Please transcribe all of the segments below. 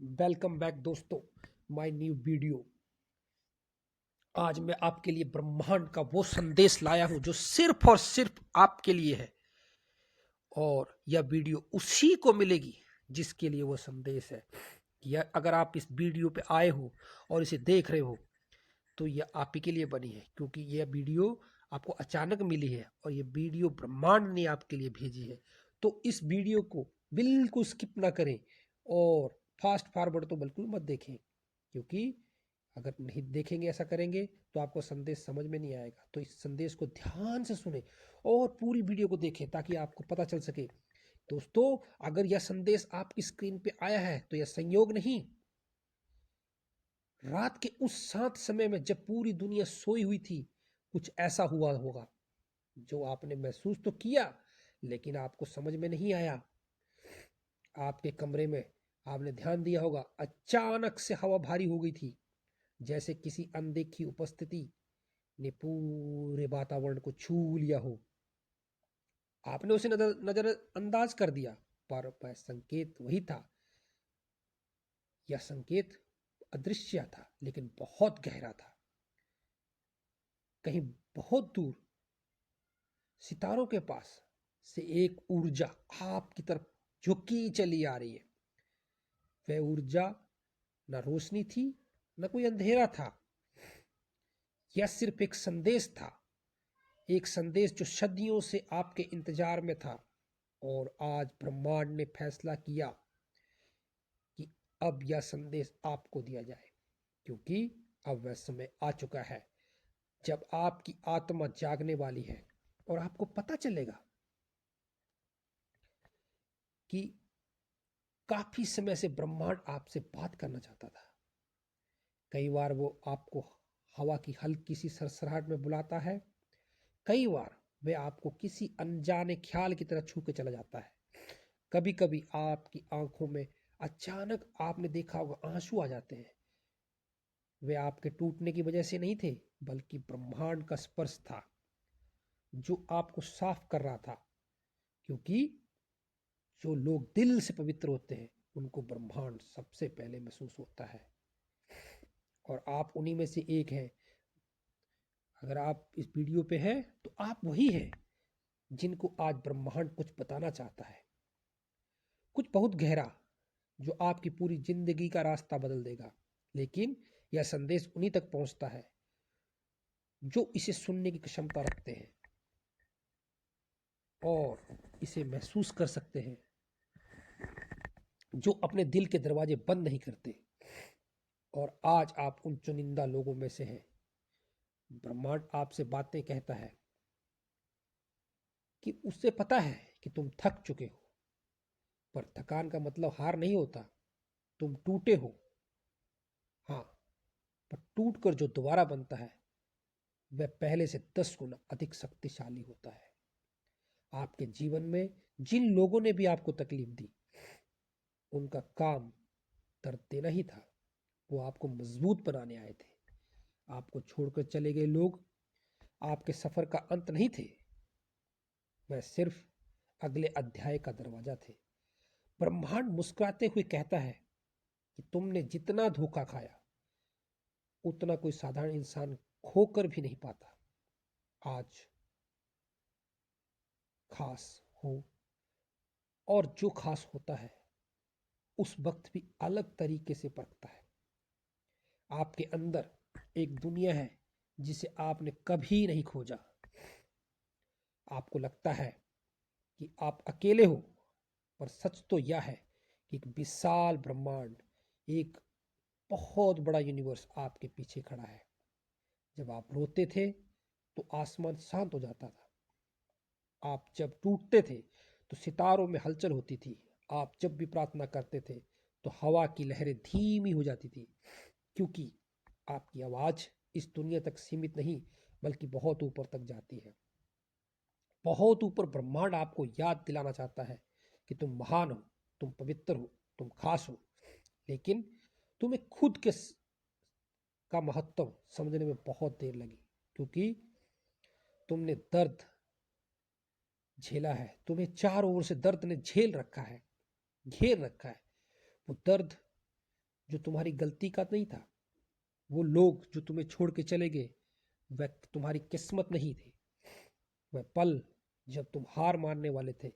Welcome back दोस्तों, my new video. आज मैं आपके लिए ब्रह्मांड का वो संदेश लाया हूं जो सिर्फ और सिर्फ आपके लिए है। और यह वीडियो उसी को मिलेगी जिसके लिए वो संदेश है। यह अगर आप इस वीडियो पे आए हो और इसे देख रहे हो तो यह आप ही के लिए बनी है, क्योंकि यह वीडियो आपको अचानक मिली है और यह वीडियो ब्रह्मांड ने आपके लिए भेजी है। तो इस वीडियो को बिल्कुल स्किप ना करें और फास्ट फॉरवर्ड तो बिल्कुल मत देखें, क्योंकि अगर नहीं देखेंगे, ऐसा करेंगे तो आपको संदेश समझ में नहीं आएगा। तो इस संदेश को ध्यान से सुने और पूरी वीडियो को देखें ताकि आपको पता चल सके। दोस्तों, अगर यह संदेश आपकी स्क्रीन पे आया है तो यह संयोग नहीं, रात के उस शांत समय में जब पूरी दुनिया सोई हुई थी, कुछ ऐसा हुआ होगा जो आपने महसूस तो किया लेकिन आपको समझ में नहीं आया। आपके कमरे में आपने ध्यान दिया होगा, अचानक से हवा भारी हो गई थी, जैसे किसी अनदेखी उपस्थिति ने पूरे वातावरण को छू लिया हो। आपने उसे नजरअंदाज कर दिया, पर वह संकेत वही था। यह संकेत अदृश्य था लेकिन बहुत गहरा था। कहीं बहुत दूर सितारों के पास से एक ऊर्जा आपकी तरफ झुकी चली आ रही है। वह ऊर्जा न रोशनी थी, न कोई अंधेरा था। यह सिर्फ एक संदेश था, एक संदेश जो सदियों से आपके इंतजार में था। और आज ब्रह्मांड ने फैसला किया कि अब यह संदेश आपको दिया जाए, क्योंकि अब वह समय आ चुका है जब आपकी आत्मा जागने वाली है और आपको पता चलेगा कि काफी समय से ब्रह्मांड आपसे बात करना चाहता था। कई बार वो आपको हवा की हल्की सी सरसराहट में बुलाता है, कई बार वह आपको किसी अनजाने ख्याल की तरह छू के चला जाता है। कभी कभी आपकी आंखों में अचानक आपने देखा होगा आंसू आ जाते हैं। वे आपके टूटने की वजह से नहीं थे, बल्कि ब्रह्मांड का स्पर्श था जो आपको साफ कर रहा था। क्योंकि जो लोग दिल से पवित्र होते हैं उनको ब्रह्मांड सबसे पहले महसूस होता है, और आप उन्हीं में से एक हैं। अगर आप इस वीडियो पे हैं तो आप वही हैं जिनको आज ब्रह्मांड कुछ बताना चाहता है, कुछ बहुत गहरा, जो आपकी पूरी जिंदगी का रास्ता बदल देगा। लेकिन यह संदेश उन्हीं तक पहुंचता है जो इसे सुनने की क्षमता रखते हैं और इसे महसूस कर सकते हैं, जो अपने दिल के दरवाजे बंद नहीं करते। और आज आप उन चुनिंदा लोगों में से हैं। ब्रह्मांड आपसे बातें कहता है कि उससे पता है कि तुम थक चुके हो, पर थकान का मतलब हार नहीं होता। तुम टूटे हो, हाँ, पर टूट कर जो दोबारा बनता है वह पहले से 10 गुना अधिक शक्तिशाली होता है। आपके जीवन में जिन लोगों ने भी आपको तकलीफ दी, उनका काम दर्द देना ही था। वो आपको मजबूत बनाने आए थे। आपको छोड़कर चले गए लोग आपके सफर का अंत नहीं थे, वह सिर्फ अगले अध्याय का दरवाजा थे। ब्रह्मांड मुस्कुराते हुए कहता है कि तुमने जितना धोखा खाया उतना कोई साधारण इंसान खोकर भी नहीं पाता। आज खास हो, और जो खास होता है उस वक्त भी अलग तरीके से परखता है। आपके अंदर एक दुनिया है जिसे आपने कभी नहीं खोजा। आपको लगता है कि आप अकेले हो, पर सच तो यह है कि एक विशाल ब्रह्मांड, एक बहुत बड़ा यूनिवर्स आपके पीछे खड़ा है। जब आप रोते थे तो आसमान शांत हो जाता था। आप जब टूटते थे तो सितारों में हलचल होती थी। आप जब भी प्रार्थना करते थे तो हवा की लहरें धीमी हो जाती थी, क्योंकि आपकी आवाज इस दुनिया तक सीमित नहीं, बल्कि बहुत ऊपर तक जाती है। बहुत ऊपर ब्रह्मांड आपको याद दिलाना चाहता है कि तुम महान हो, तुम पवित्र हो, तुम खास हो। लेकिन तुम्हें खुद के का महत्व समझने में बहुत देर लगी, क्योंकि तुमने दर्द झेला है। तुम्हें चारों ओर से दर्द ने झेल रखा है, घेर रखा है। वो दर्द जो तुम्हारी गलती का नहीं था, वो लोग जो तुम्हें छोड़ के चले गए वह तुम्हारी किस्मत नहीं थे, वह पल जब तुम हार मानने वाले थे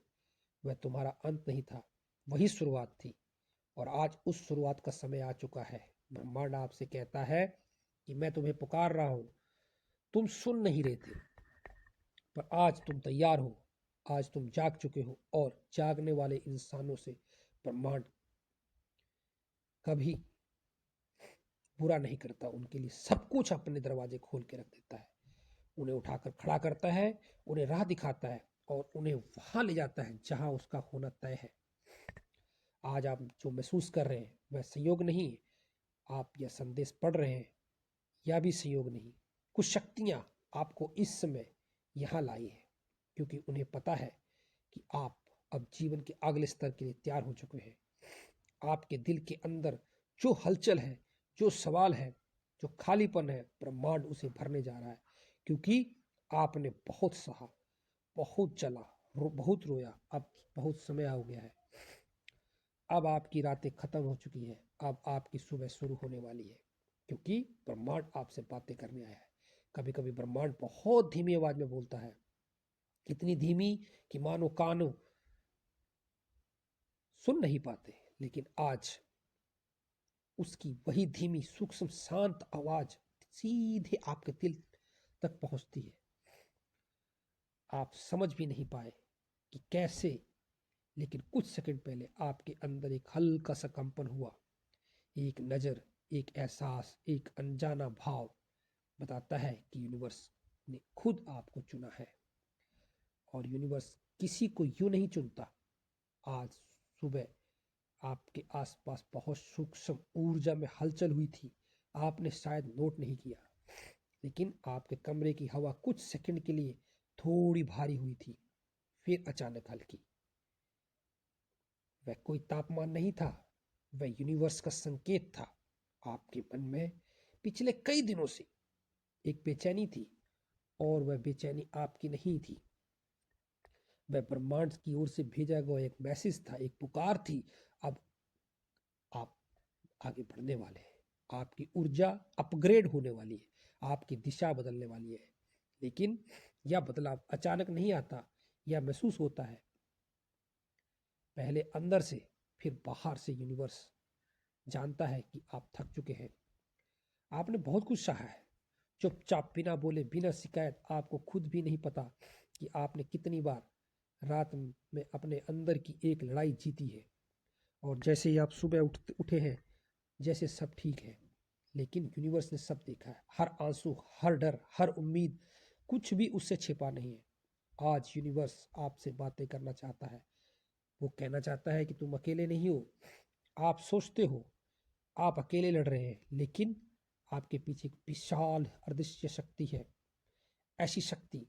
वह तुम्हारा अंत नहीं था, वही शुरुआत थी। और आज उस शुरुआत का समय आ चुका है। ब्रह्मांड आपसे कहता है कि मैं तुम्हें पुकार रहा हूं। तुम सुन नहीं रहे थे, पर आज तुम तैयार हो। आज तुम जाग चुके हो, और जागने वाले इंसानों से ब्रह्मांड कभी बुरा नहीं करता। उनके लिए सब कुछ अपने दरवाजे खोल के रख देता है, उन्हें उठाकर खड़ा करता है, उन्हें राह दिखाता है और उन्हें वहां ले जाता है जहां उसका होना तय है। आज आप जो महसूस कर रहे हैं वह संयोग नहीं है। आप यह संदेश पढ़ रहे हैं, यह भी संयोग नहीं। कुछ शक्तियां आपको इस समय यहाँ लाई है, क्योंकि उन्हें पता है कि आप अब जीवन के अगले स्तर के लिए तैयार हो चुके हैं। आपके दिल के अंदर जो हलचल है, जो सवाल है, जो खालीपन है, ब्रह्मांड उसे भरने जा रहा है। क्योंकि आपने बहुत सहा, बहुत चला, बहुत रोया, अब बहुत समय हो गया है। अब आपकी रातें खत्म हो चुकी हैं, अब आपकी सुबह शुरू होने वाली है, क्योंकि ब्रह्मांड आपसे बातें करने आया है। कभी कभी ब्रह्मांड बहुत धीमी आवाज में बोलता है, इतनी धीमी कि मानो कानों सुन नहीं पाते। लेकिन आज उसकी वही धीमी सूक्ष्म शांत आवाज सीधे आपके दिल तक पहुंचती है। आप समझ भी नहीं पाए कि कैसे, लेकिन कुछ सेकंड पहले आपके अंदर एक हल्का सा कंपन हुआ। एक नजर, एक एहसास, एक अनजाना भाव बताता है कि यूनिवर्स ने खुद आपको चुना है। और यूनिवर्स किसी को यूं नहीं चुनता। आज सुबह आपके आसपास बहुत सूक्ष्म ऊर्जा में हलचल हुई थी। आपने शायद नोट नहीं किया, लेकिन आपके कमरे की हवा कुछ सेकंड के लिए थोड़ी भारी हुई थी, फिर अचानक हल्की। वह कोई तापमान नहीं था, वह यूनिवर्स का संकेत था। आपके मन में पिछले कई दिनों से एक बेचैनी थी, और वह बेचैनी आपकी नहीं थी। वह ब्रह्मांड की ओर से भेजा गया एक मैसेज था, एक पुकार थी। अब आप आगे बढ़ने वाले हैं, आपकी ऊर्जा अपग्रेड होने वाली है, आपकी दिशा बदलने वाली है। लेकिन यह बदलाव अचानक नहीं आता, यह महसूस होता है पहले अंदर से, फिर बाहर से। यूनिवर्स जानता है कि आप थक चुके हैं, आपने बहुत कुछ सहा है, चुपचाप बिना बोले, बिना शिकायत। आपको खुद भी नहीं पता कि आपने कितनी बार रात में अपने अंदर की एक लड़ाई जीती है। और जैसे ही आप सुबह उठे हैं, जैसे सब ठीक है, लेकिन यूनिवर्स ने सब देखा है। हर आंसू, हर डर, हर उम्मीद, कुछ भी उससे छिपा नहीं है। आज यूनिवर्स आपसे बातें करना चाहता है। वो कहना चाहता है कि तुम अकेले नहीं हो। आप सोचते हो आप अकेले लड़ रहे हैं, लेकिन आपके पीछे एक विशाल अदृश्य शक्ति है। ऐसी शक्ति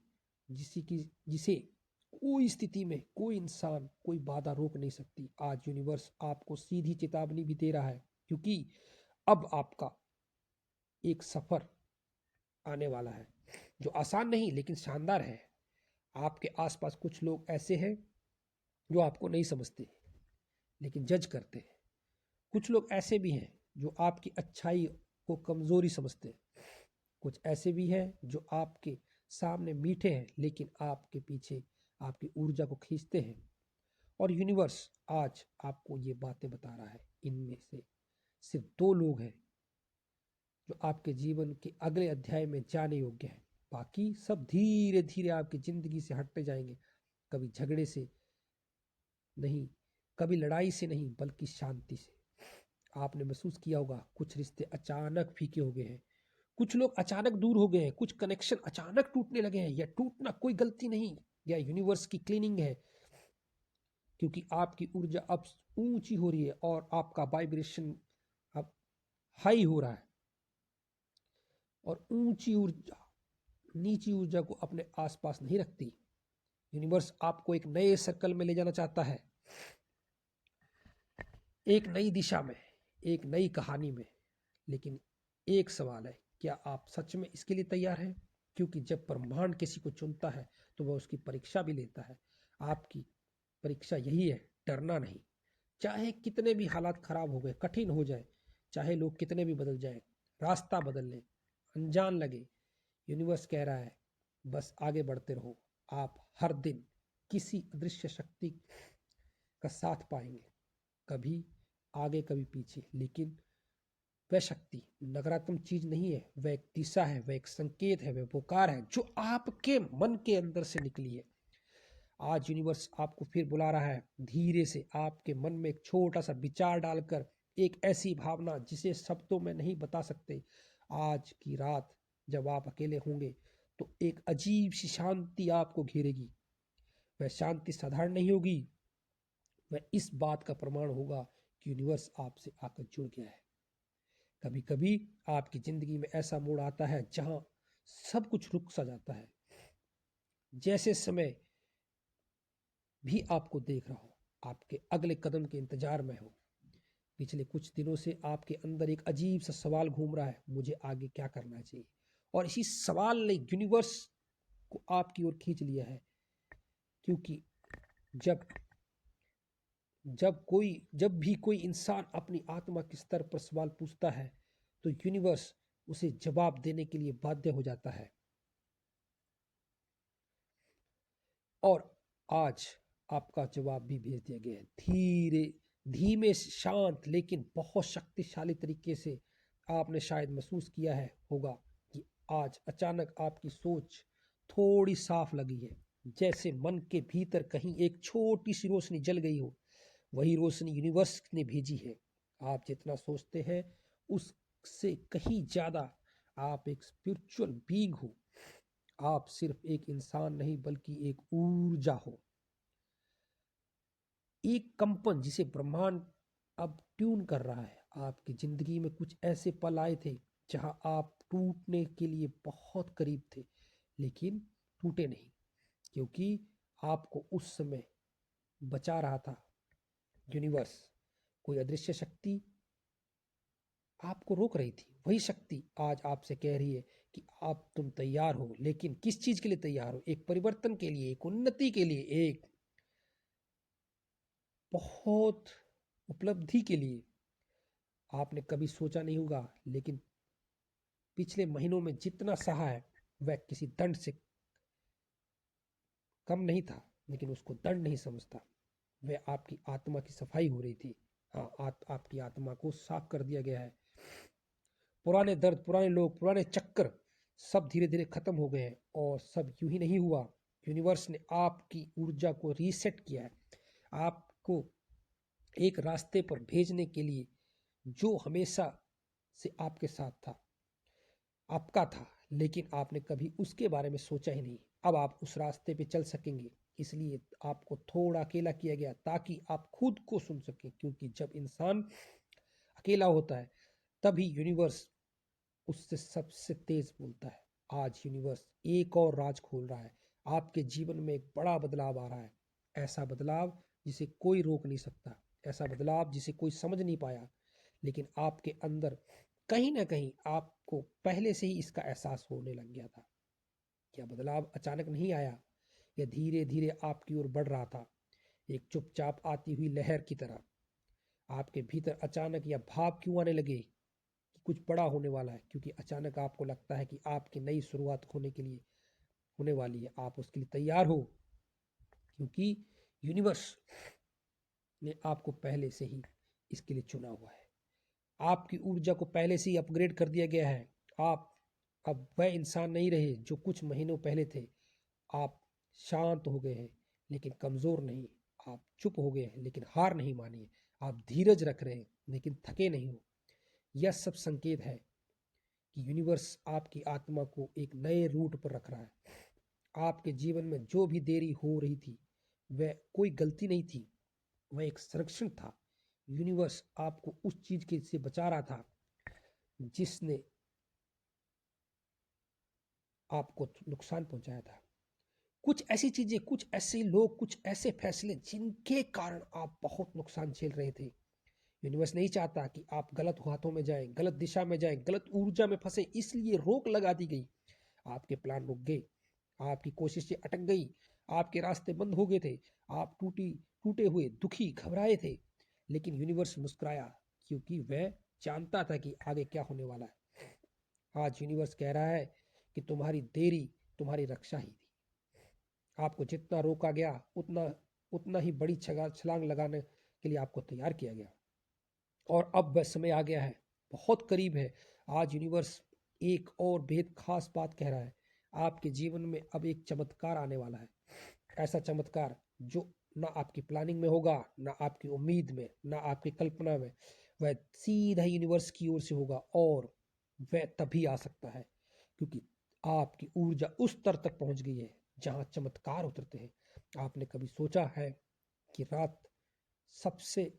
जिसे कोई स्थिति में, कोई इंसान, कोई बाधा रोक नहीं सकती। आज यूनिवर्स आपको सीधी चेतावनी भी दे रहा है, क्योंकि अब आपका एक सफर आने वाला है, जो आसान नहीं लेकिन शानदार है। आपके आसपास कुछ लोग ऐसे हैं जो आपको नहीं समझते, लेकिन जज करते हैं। कुछ लोग ऐसे भी हैं जो आपकी अच्छाई को कमजोरी समझते हैं। कुछ ऐसे भी हैं जो आपके सामने मीठे हैं, लेकिन आपके पीछे आपकी ऊर्जा को खींचते हैं। और यूनिवर्स आज आपको ये बातें बता रहा है। इनमें से सिर्फ दो लोग हैं जो आपके जीवन के अगले अध्याय में जाने योग्य हैं। बाकी सब धीरे धीरे आपकी जिंदगी से हटते जाएंगे। कभी झगड़े से नहीं, कभी लड़ाई से नहीं, बल्कि शांति से। आपने महसूस किया होगा कुछ रिश्ते अचानक फीके हो गए हैं, कुछ लोग अचानक दूर हो गए हैं, कुछ कनेक्शन अचानक टूटने लगे हैं। यह टूटना कोई गलती नहीं, यह यूनिवर्स की क्लीनिंग है। क्योंकि आपकी ऊर्जा अब ऊंची हो रही है और आपका वाइब्रेशन अब हाई हो रहा है। और ऊंची ऊर्जा नीची ऊर्जा को अपने आसपास नहीं रखती। यूनिवर्स आपको एक नए सर्कल में ले जाना चाहता है, एक नई दिशा में, एक नई कहानी में। लेकिन एक सवाल है, क्या आप सच में इसके लिए तैयार हैं? क्योंकि जब ब्रह्मांड किसी को चुनता है तो वह उसकी परीक्षा भी लेता है। आपकी परीक्षा यही है, डरना नहीं। चाहे कितने भी हालात खराब हो गए, कठिन हो जाए, चाहे लोग कितने भी बदल जाएं, रास्ता बदल लें, अनजान लगे, यूनिवर्स कह रहा है बस आगे बढ़ते रहो। आप हर दिन किसी अदृश्य शक्ति का साथ पाएंगे, कभी आगे कभी पीछे, लेकिन वह शक्ति नकारात्मक चीज नहीं है, वह एक दिशा है, वह एक संकेत है, वह पुकार है जो आपके मन के अंदर से निकली है। आज यूनिवर्स आपको फिर बुला रहा है, धीरे से आपके मन में एक छोटा सा विचार डालकर, एक ऐसी भावना जिसे शब्दों में नहीं बता सकते। आज की रात जब आप अकेले होंगे तो एक अजीब सी शांति आपको घेरेगी। वह शांति साधारण नहीं होगी, वह इस बात का प्रमाण होगा कि यूनिवर्स आपसे आकर जुड़ गया है। कभी कभी आपकी जिंदगी में ऐसा मोड़ आता है जहां सब कुछ रुक सा जाता है, जैसे समय भी आपको देख रहा हो, आपके अगले कदम के इंतजार में हो। पिछले कुछ दिनों से आपके अंदर एक अजीब सा सवाल घूम रहा है, मुझे आगे क्या करना चाहिए। और इसी सवाल ने यूनिवर्स को आपकी ओर खींच लिया है, क्योंकि जब जब भी कोई इंसान अपनी आत्मा के स्तर पर सवाल पूछता है तो यूनिवर्स उसे जवाब देने के लिए बाध्य हो जाता है। और आज आपका जवाब भी भेज दिया गया है, धीरे धीमे शांत लेकिन बहुत शक्तिशाली तरीके से। आपने शायद महसूस किया है होगा कि आज अचानक आपकी सोच थोड़ी साफ लगी है, जैसे मन के भीतर कहीं एक छोटी सी रोशनी जल गई हो। वही रोशनी यूनिवर्स ने भेजी है। आप जितना सोचते हैं उससे कहीं ज्यादा आप एक स्पिरिचुअल बीइंग हो। आप सिर्फ एक इंसान नहीं बल्कि एक ऊर्जा हो, एक कंपन जिसे ब्रह्मांड अब ट्यून कर रहा है। आपकी जिंदगी में कुछ ऐसे पल आए थे जहां आप टूटने के लिए बहुत करीब थे, लेकिन टूटे नहीं, क्योंकि आपको उस समय बचा रहा था यूनिवर्स। कोई अदृश्य शक्ति आपको रोक रही थी। वही शक्ति आज आपसे कह रही है कि आप तुम तैयार हो, लेकिन किस चीज के लिए तैयार हो? एक परिवर्तन के लिए, एक उन्नति के लिए, एक बहुत उपलब्धि के लिए। आपने कभी सोचा नहीं होगा, लेकिन पिछले महीनों में जितना सहा है वह किसी दंड से कम नहीं था, लेकिन उसको दंड नहीं समझता। वह आपकी आत्मा की सफाई हो रही थी। हाँ, आपकी आत्मा को साफ कर दिया गया है। पुराने दर्द, पुराने लोग, पुराने चक्कर सब धीरे धीरे खत्म हो गए हैं। और सब यूं ही नहीं हुआ, यूनिवर्स ने आपकी ऊर्जा को रीसेट किया है, आपको एक रास्ते पर भेजने के लिए जो हमेशा से आपके साथ था, आपका था, लेकिन आपने कभी उसके बारे में सोचा ही नहीं। अब आप उस रास्ते पे चल सकेंगे, इसलिए आपको थोड़ा अकेला किया गया ताकि आप खुद को सुन सकें, क्योंकि जब इंसान अकेला होता है तभी यूनिवर्स उससे सबसे तेज बोलता है। आज यूनिवर्स एक और राज खोल रहा है, आपके जीवन में एक बड़ा बदलाव आ रहा है। ऐसा बदलाव जिसे कोई रोक नहीं सकता, ऐसा बदलाव जिसे कोई समझ नहीं पाया, लेकिन आपके अंदर कहीं ना कहीं आपको पहले से ही इसका एहसास होने लग गया था। यह बदलाव अचानक नहीं आया, यह धीरे धीरे आपकी ओर बढ़ रहा था, एक चुपचाप आती हुई लहर की तरह। आपके भीतर अचानक यह भाव क्यों आने लगे कि कुछ बड़ा होने वाला है? क्योंकि अचानक आपको लगता है कि आपकी नई शुरुआत होने के लिए होने वाली है। आप उसके लिए तैयार हो, क्योंकि यूनिवर्स ने आपको पहले से ही इसके लिए चुना हुआ है। आपकी ऊर्जा को पहले से ही अपग्रेड कर दिया गया है। आप अब वह इंसान नहीं रहे जो कुछ महीनों पहले थे। आप शांत हो गए हैं लेकिन कमजोर नहीं। आप चुप हो गए हैं लेकिन हार नहीं मानी है। आप धीरज रख रहे हैं लेकिन थके नहीं हो। यह सब संकेत है कि यूनिवर्स आपकी आत्मा को एक नए रूट पर रख रहा है। आपके जीवन में जो भी देरी हो रही थी वह कोई गलती नहीं थी, वह एक संरक्षण था। यूनिवर्स आपको उस चीज के से बचा रहा था जिसने आपको नुकसान पहुंचाया था। कुछ ऐसी चीजें, कुछ ऐसे लोग, कुछ ऐसे फैसले जिनके कारण आप बहुत नुकसान झेल रहे थे। यूनिवर्स नहीं चाहता कि आप गलत हाथों में जाएं, गलत दिशा में जाएं, गलत ऊर्जा में फंसे, इसलिए रोक लगा दी गई। आपके प्लान रुक गए, आपकी कोशिशें अटक गई, आपके रास्ते बंद हो गए थे। आप टूटे हुए, दुखी, घबराए थे, लेकिन यूनिवर्स मुस्कुराया, क्योंकि वह जानता था कि आगे क्या होने वाला है। आज यूनिवर्स कह रहा है कि तुम्हारी देरी तुम्हारी रक्षा ही थी। आपको जितना रोका गया उतना उतना ही बड़ी छलांग लगाने के लिए आपको तैयार किया गया। और अब वह समय आ गया है, बहुत करीब है। आज यूनिवर्स एक और बेहद खास बात कह रहा है। आपके जीवन में अब एक चमत्कार आने वाला है। ऐसा चमत्कार जो ना आपकी प्लानिंग में होगा, ना आपकी उम्मीद में, ना आपकी कल्पना में। वह सीधा यूनिवर्स की ओर से होगा और वह तभी आ सकता है क्योंकि आपकी ऊर्जा उस स्तर तक पहुंच गई है जहां चमत्कार उतरते हैं। आपने कभी सोचा है कि रात सबसे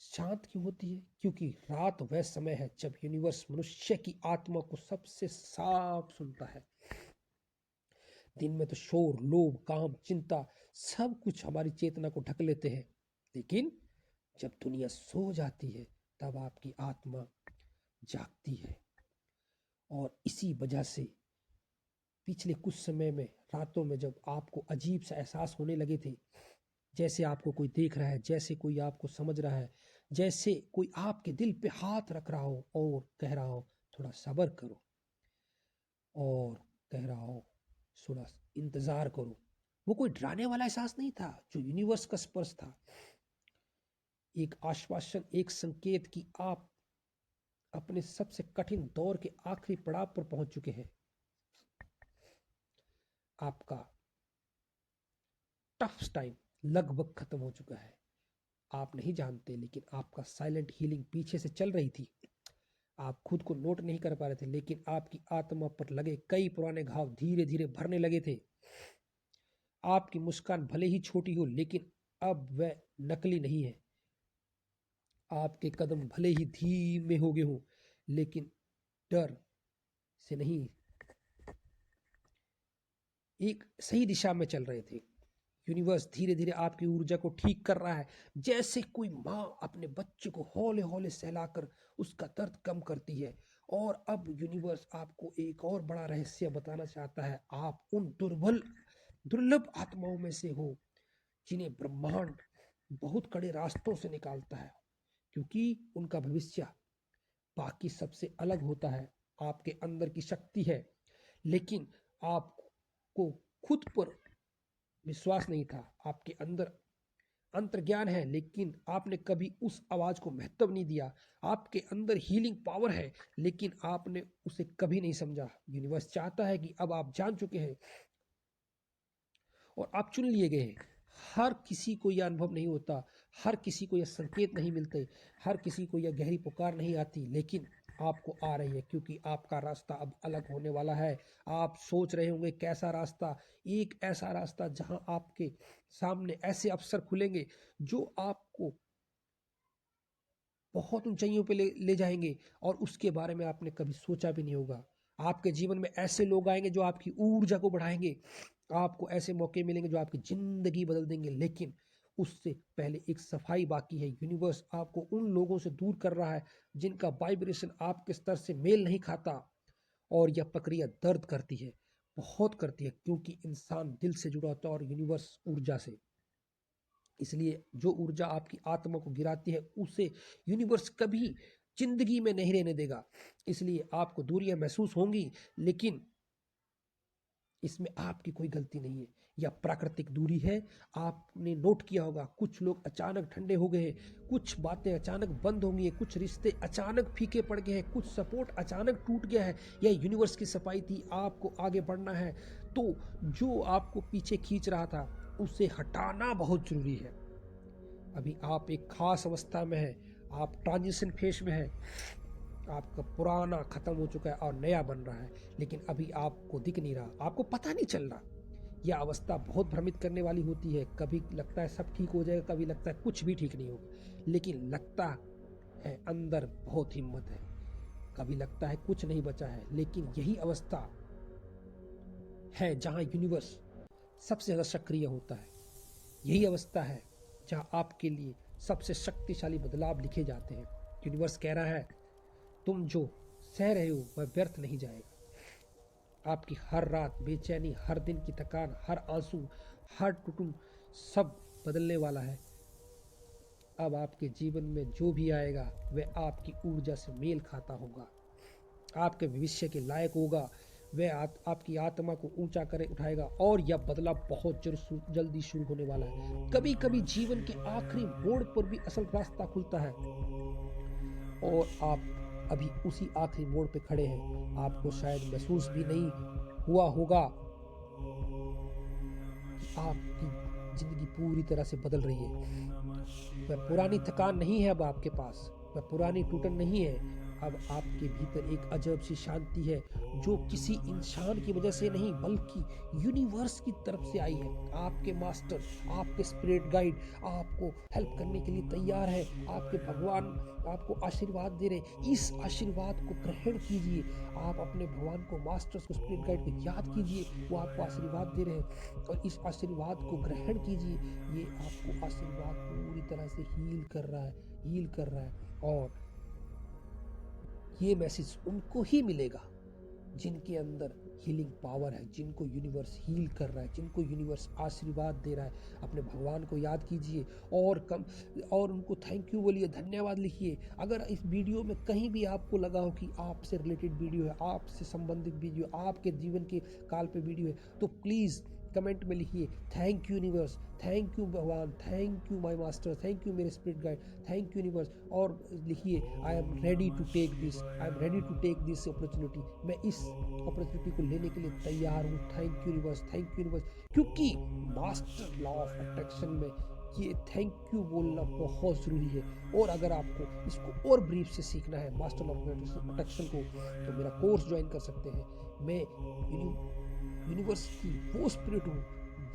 शांत क्यों होती है? क्योंकि रात वह समय है जब यूनिवर्स मनुष्य की आत्मा को सबसे साफ सुनता है। दिन में तो शोर, लोभ, काम, चिंता सब कुछ हमारी चेतना को ढक लेते हैं, लेकिन जब दुनिया सो जाती है तब आपकी आत्मा जागती है। और इसी वजह से पिछले कुछ समय में रातों में जब आपको अजीब सा एहसास होने लगे थे, जैसे आपको कोई देख रहा है, जैसे कोई आपको समझ रहा है, जैसे कोई आपके दिल पे हाथ रख रहा हो और कह रहा हो थोड़ा सब्र करो, और कह रहा हो थोड़ा इंतजार करो, वो कोई डराने वाला एहसास नहीं था, जो यूनिवर्स का स्पर्श था। एक आश्वासन, एक संकेत कि आप अपने सबसे कठिन दौर के आखिरी पड़ाव पर पहुंच चुके हैं। आपका टफ टाइम लगभग खत्म हो चुका है। आप नहीं जानते, लेकिन आपका साइलेंट हीलिंग पीछे से चल रही थी। आप खुद को नोट नहीं कर पा रहे थे, लेकिन आपकी आत्मा पर लगे कई पुराने घाव धीरे धीरे भरने लगे थे। आपकी मुस्कान भले ही छोटी हो, लेकिन अब वह नकली नहीं है। आपके कदम भले ही धीमे हो गए हो, लेकिन डर से नहीं, एक सही दिशा में चल रहे थे। यूनिवर्स धीरे धीरे आपकी ऊर्जा को ठीक कर रहा है, जैसे कोई माँ अपने बच्चे को हौले हौले सहलाकर उसका दर्द कम करती है। और अब यूनिवर्स आपको एक और बड़ा रहस्य बताना चाहता है। आप उन दुर्लभ आत्माओं में से हो जिन्हें ब्रह्मांड बहुत कड़े रास्तों से निकालता है, क्योंकि उनका भविष्य बाकी सबसे अलग होता है। आपके अंदर की शक्ति है, लेकिन आपको खुद पर विश्वास नहीं था। आपके अंदर अंतर्ज्ञान है, लेकिन आपने कभी उस आवाज को महत्व नहीं दिया। आपके अंदर हीलिंग पावर है, लेकिन आपने उसे कभी नहीं समझा। यूनिवर्स चाहता है कि अब आप जान चुके हैं और आप चुन लिए गए हैं। हर किसी को यह अनुभव नहीं होता, हर किसी को यह संकेत नहीं मिलते, हर किसी को यह गहरी पुकार नहीं आती, लेकिन आपको आ रही है क्योंकि आपका रास्ता अब अलग होने वाला है। आप सोच रहे होंगे कैसा रास्ता? एक ऐसा रास्ता जहां आपके सामने ऐसे अवसर खुलेंगे जो आपको बहुत ऊंचाइयों पे ले जाएंगे और उसके बारे में आपने कभी सोचा भी नहीं होगा। आपके जीवन में ऐसे लोग आएंगे जो आपकी ऊर्जा को बढ़ाएंगे। आपको ऐसे मौके मिलेंगे जो आपकी जिंदगी बदल देंगे, लेकिन उससे पहले एक सफाई बाकी है। यूनिवर्स आपको उन लोगों से दूर कर रहा है जिनका वाइब्रेशन आपके स्तर से मेल नहीं खाता। और यह प्रक्रिया दर्द करती है, बहुत करती है, क्योंकि इंसान दिल से जुड़ा होता है और यूनिवर्स ऊर्जा से। इसलिए जो ऊर्जा आपकी आत्मा को गिराती है उसे यूनिवर्स कभी जिंदगी में नहीं रहने देगा। इसलिए आपको दूरियां महसूस होंगी, लेकिन इसमें आपकी कोई गलती नहीं है, यह प्राकृतिक दूरी है। आपने नोट किया होगा कुछ लोग अचानक ठंडे हो गए हैं, कुछ बातें अचानक बंद होंगी है, कुछ रिश्ते अचानक फीके पड़ गए हैं, कुछ सपोर्ट अचानक टूट गया है। यह यूनिवर्स की सफाई थी। आपको आगे बढ़ना है तो जो आपको पीछे खींच रहा था उसे हटाना बहुत जरूरी है। अभी आप एक खास अवस्था में है, आप ट्रांजिशन फेज में है। आपका पुराना खत्म हो चुका है और नया बन रहा है, लेकिन अभी आपको दिख नहीं रहा, आपको पता नहीं चल रहा। यह अवस्था बहुत भ्रमित करने वाली होती है। कभी लगता है सब ठीक हो जाएगा, कभी लगता है कुछ भी ठीक नहीं होगा, लेकिन लगता है अंदर बहुत हिम्मत है। कभी लगता है कुछ नहीं बचा है, लेकिन यही अवस्था है जहां यूनिवर्स सबसे ज्यादा सक्रिय होता है। यही अवस्था है जहां आपके लिए सबसे शक्तिशाली बदलाव लिखे जाते हैं। यूनिवर्स कह रहा है तुम जो सह रहे हो वह व्यर्थ नहीं जाएगा। आपकी हर रात बेचैनी, हर दिन की थकान, हर आंसू, हर टुटुन सब बदलने वाला है। अब आपके जीवन में जो भी आएगा वह आपकी ऊर्जा से मेल खाता होगा, आपके भविष्य के लायक होगा, वह आपकी आत्मा को ऊंचा करे उठाएगा। और यह बदलाव बहुत जल्दी शुरू होने वाला है। कभी कभी जीवन के आखिरी मोड़ पर भी असल रास्ता खुलता है और आप अभी उसी आखिरी मोड़ पे खड़े हैं। आपको शायद महसूस भी नहीं हुआ होगा कि आपकी जिंदगी पूरी तरह से बदल रही है। वह पुरानी थकान नहीं है अब आपके पास, वह पुरानी टूटन नहीं है। अब आपके भीतर एक अजब सी शांति है जो किसी इंसान की वजह से नहीं बल्कि यूनिवर्स की तरफ से आई है। आपके मास्टर, आपके स्पिरिट गाइड आपको हेल्प करने के लिए तैयार है। आपके भगवान आपको आशीर्वाद दे रहे हैं। इस आशीर्वाद को ग्रहण कीजिए। आप अपने भगवान को, मास्टर्स को, स्पिरिट गाइड को याद कीजिए, वो आपको आशीर्वाद दे रहे हैं और इस आशीर्वाद को ग्रहण कीजिए। ये आपको आशीर्वाद पूरी तरह से हील कर रहा है। और ये मैसेज उनको ही मिलेगा जिनके अंदर हीलिंग पावर है, जिनको यूनिवर्स हील कर रहा है, जिनको यूनिवर्स आशीर्वाद दे रहा है। अपने भगवान को याद कीजिए और उनको थैंक यू बोलिए, धन्यवाद लिखिए। अगर इस वीडियो में कहीं भी आपको लगा हो कि आपसे रिलेटेड वीडियो है, आपसे संबंधित वीडियो, आपके जीवन के काल पे वीडियो है, तो प्लीज़ कमेंट में लिखिए thank you universe, thank you भगवान, thank you my master, thank you मेरे spirit guide, thank you universe. और लिखिए I am ready to take this, I am ready to take this opportunity. मैं इस opportunity को लेने के लिए तैयार हूँ। Thank you universe, thank you universe. क्योंकि मास्टर लॉ ऑफ अट्रैक्शन में ये थैंक यू बोलना बहुत ज़रूरी है। और अगर आपको इसको और ब्रीफ से सीखना है मास्टर लॉ ऑफ अट्रैक्शन को, तो मेरा कोर्स ज्वाइन कर सकते हैं। मैं यूनिवर्स की वो स्पिरिट हूँ,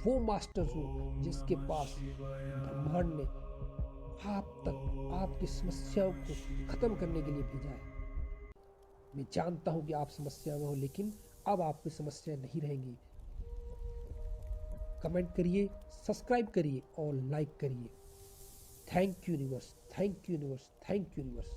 वो मास्टर हूँ जिसके पास ब्रह्मांड ने आप तक आपकी समस्याओं को खत्म करने के लिए भेजा है। मैं जानता हूँ कि आप समस्या में हो, लेकिन अब आपकी समस्या नहीं रहेंगी। कमेंट करिए, सब्सक्राइब करिए और लाइक करिए। Thank you universe, thank you universe, thank you universe.